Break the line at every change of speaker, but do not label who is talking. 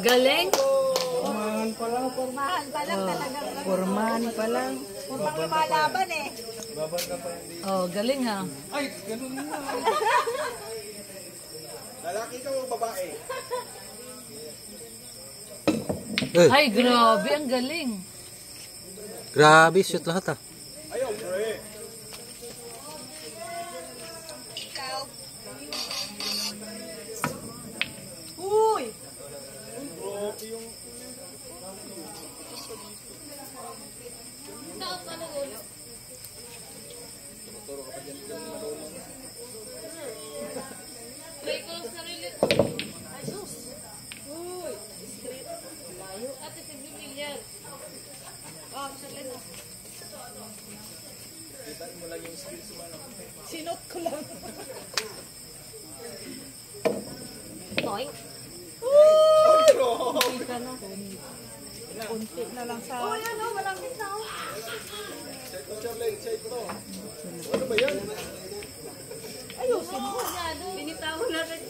Galing.
Pormahan pa lang.
Pormahan pa lang talaga.
Pormahan pa lang.
Pormang lumalaban eh.
Baban ka pa hindi.
Oh, galing ha.
Ay, ganun na. Lalaki ka o babae?
Ay, grabe, ang galing.
Grabe, shoot lahat ah.
Ayaw, pre.
Uy! Sinot ko lang.
Toy.
Kunti na lang sa... Uy, ano? Malapit na.
Ano ba yan?
Ayusin mo.
Binitawan na rin.